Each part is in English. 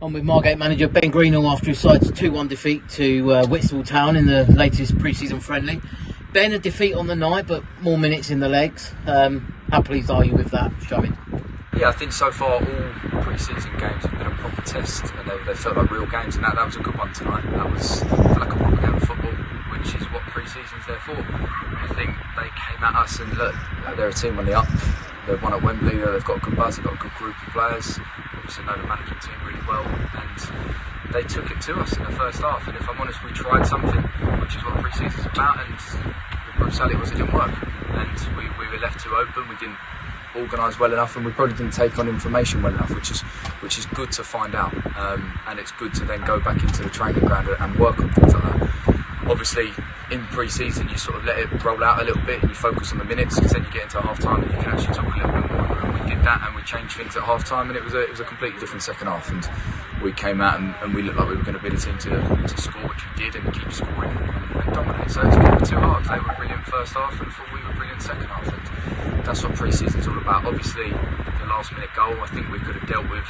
On with Margate manager Ben Greenhalgh after his side's 2-1 defeat to Whitstable Town in the latest pre-season friendly. Ben, a defeat on the night, but more minutes in the legs. How pleased are you with that showing? Yeah, I think so far all pre-season games have been a proper test, and they felt like real games, and that was a good one tonight. That was felt like a proper game of football, which is what pre-season's there for. I think they came at us and look, they're a team on the up. They've won at Wembley, they've got a good buzz, they've got a good group of players. Obviously know the management team really well, and they took it to us in the first half. And if I'm honest, we tried something, which is what pre-season's about, and the brutality was it didn't work. And we were left too open, we didn't organise well enough, and we probably didn't take on information well enough, which is good to find out, and it's good to then go back into the training ground and work on things like that. Obviously in pre-season you sort of let it roll out a little bit and you focus on the minutes, because then you get into half time and you can actually talk a little bit more, and we did that and we changed things at half time, and it was a completely different second half, and we came out and we looked like we were going to be the team to score, which we did, and keep scoring and dominate. So it's never too hard. They were brilliant first half and thought we were brilliant second half, and that's what pre-season's all about. Obviously the last minute goal, I think we could have dealt with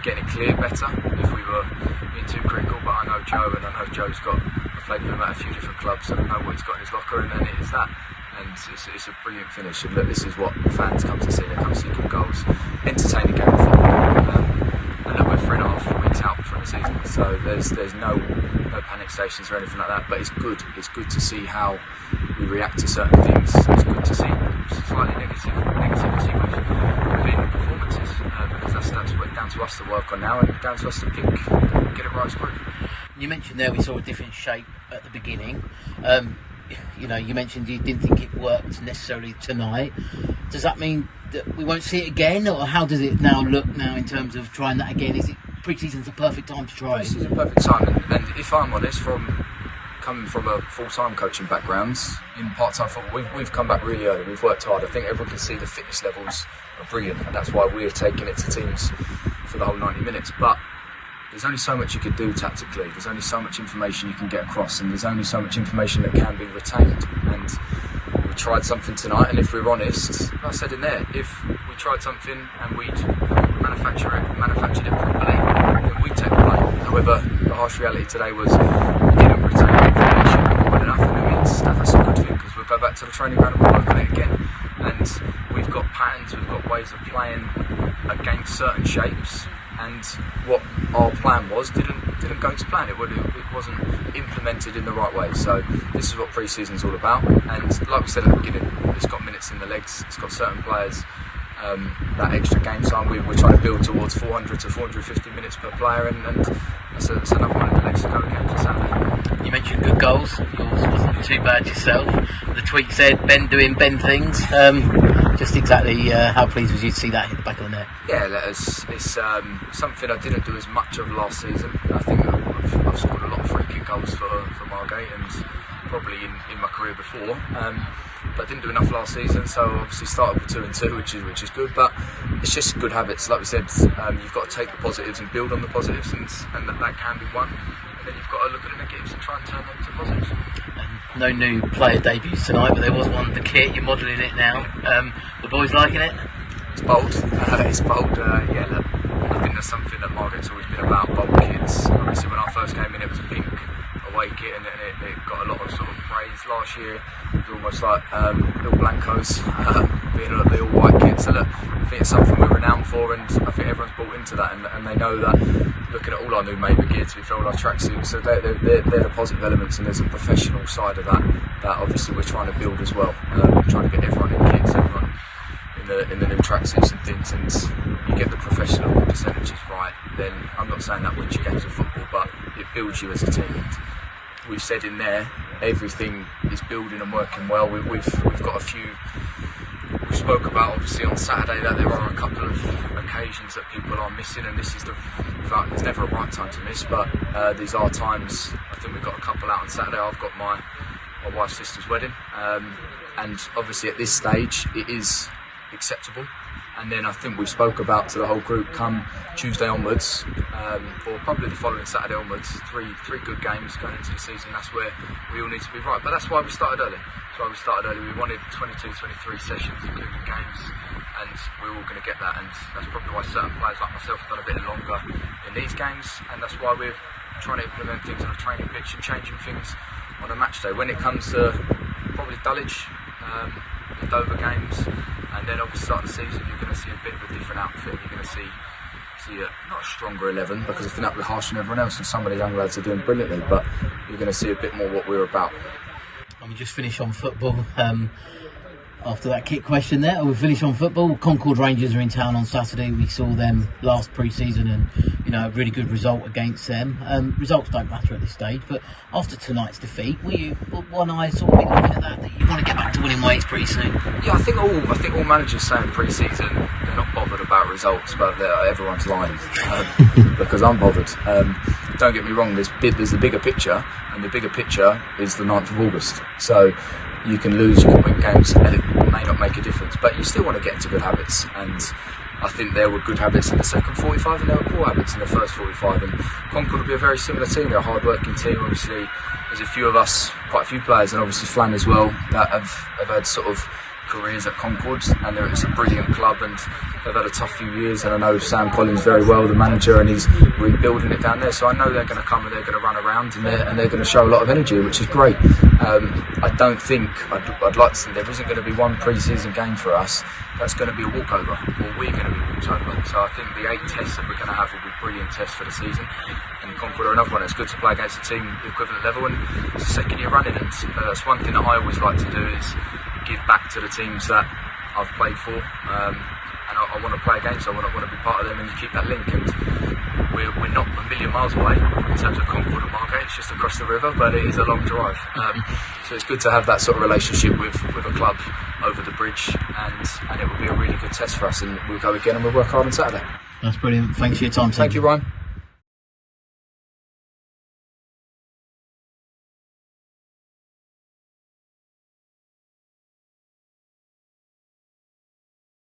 getting it cleared better if we were being too critical, but I know Joe, and I know Joe's I've played with him at a few different clubs, and I know what he's got in his locker, and it is that. And it's a brilliant finish, and look, this is what fans come to see. They come to see good goals, entertaining game of football, and look, we're 3.5 weeks out from the season, so there's no panic stations or anything like that, but it's good to see how we react to certain things. It's good to see slightly negativity within performances, because that's down to us to work on now, and down to us to get it right as a group. You mentioned there we saw a different shape at the beginning. You mentioned you didn't think it worked necessarily tonight. Does that mean that we won't see it again, or how does it now look now in terms of trying that again? Is it pre-season's the perfect time to try it? Pre-season's the perfect time, and if I'm honest, coming from a full-time coaching background in part-time football, we've come back really early. We've worked hard. I think everyone can see the fitness levels are brilliant, and that's why we're taking it to teams for the whole 90 minutes. But there's only so much you could do tactically. There's only so much information you can get across, and there's only so much information that can be retained. And we tried something tonight, and if we're honest, like I said in there, if we tried something and we'd manufactured it properly, then we'd take the blame. However, the harsh reality today was we didn't retain the information well enough, and it means that's a good thing, because we'll go back to the training ground and we'll work on it again. And we've got patterns, we've got ways of playing against certain shapes, and what our plan was didn't go to plan. It wasn't implemented in the right way. So this is what pre-season's all about, and like we said at the beginning, it's got minutes in the legs, it's got certain players, that extra game time we're trying to build towards 400 to 450 minutes per player, and that's another one in the legs to go again for Saturday. You mentioned good goals. Yours wasn't too bad yourself. The tweet said Ben doing Ben things. Just exactly how pleased was you to see that hit the back of the net? Yeah, it's something I didn't do as much of last season. I think I've scored a lot of free kick goals for Margate, and probably in my career before. But I didn't do enough last season, so obviously started with 2 and 2, which is good. But it's just good habits, like we said. You've got to take the positives and build on the positives, and that can be one. And then you've got to look at the negatives and try and turn them to positives. No new player debuts tonight, but there was one. The kit, you're modelling it now. The boys liking it? It's bold. It's bold. Yeah, look, I think that's something that Margate's always been about. Bold kits. Obviously, when I first came in, it was a pink away kit, and it got a lot of sort of praise last year. It was almost like little blancos being the all white kit. So look, I think it's something we're renowned for, and I think everyone's bought into that, and they know that. Looking at all our new Maber gear, to be fair, all our tracksuits, so they're the positive elements, and there's a professional side of that obviously we're trying to build as well. Trying to get everyone in kits, everyone in the new tracksuits and things, and you get the professional percentages right, then I'm not saying that wins you games of football, but it builds you as a team. And we've said in there, everything is building and working well. We've got a few. We spoke about obviously on Saturday that there are a couple of occasions that people are missing, and this is there's never a right time to miss, but these are times. I think we've got a couple out on Saturday. I've got my wife's sister's wedding, and obviously at this stage it is acceptable. And then I think we spoke about to the whole group, come Tuesday onwards, or probably the following Saturday onwards, three good games going into the season. That's where we all need to be right. But that's why we started early. We wanted 22, 23 sessions, including games, and we're all going to get that, and that's probably why certain players like myself have done a bit longer in these games, and that's why we're trying to implement things on a training pitch and changing things on a match day. When it comes to probably Dulwich, the Dover games, and then obviously start of the season, you're going to see a bit of a different outfit. You're going to see not a stronger 11, because I think that would be harsh on everyone else, and some of the young lads are doing brilliantly, but you're going to see a bit more what we're about. And we just finished on football. After that kick question there, we finished on football. Concord Rangers are in town on Saturday. We saw them last pre-season, and a really good result against them. Results don't matter at this stage, but after tonight's defeat, were you one eye sort of looking at that you want to get back to winning ways pretty soon? Yeah, I think all managers saying pre-season they're not bothered about results, but everyone's lying, because I'm bothered. Don't get me wrong. There's the bigger picture, and the bigger picture is the 9th of August. So you can lose, you can win games, and it may not make a difference, but you still want to get into good habits, and I think there were good habits in the second 45 and there were poor habits in the first 45, and Concord will be a very similar team. They're a hard-working team. Obviously there's a few of us, quite a few players, and obviously Flan as well, that have had sort of careers at Concord, and it's a brilliant club, and they've had a tough few years, and I know Sam Collins very well, the manager, and he's rebuilding it down there, so I know they're going to come and they're going to run around, and they're going to show a lot of energy, which is great. I don't think, I'd like to think there isn't going to be one pre-season game for us that's going to be a walkover, or we're going to be walked over. So I think the 8 tests that we're going to have will be brilliant tests for the season, and Concord are another one. It's good to play against a team the equivalent level, and it's the second year running, and that's one thing that I always like to do, is give back to the teams that I've played for, and I want to play against. I want to be part of them, and you keep that link. And we're not a million miles away in terms of Concord and Margate. It's just across the river, but it is a long drive. So it's good to have that sort of relationship with a club over the bridge, and it will be a really good test for us. And we'll go again, and we'll work hard on Saturday. That's brilliant. Thanks for your time, Tim. Thank you, Ryan.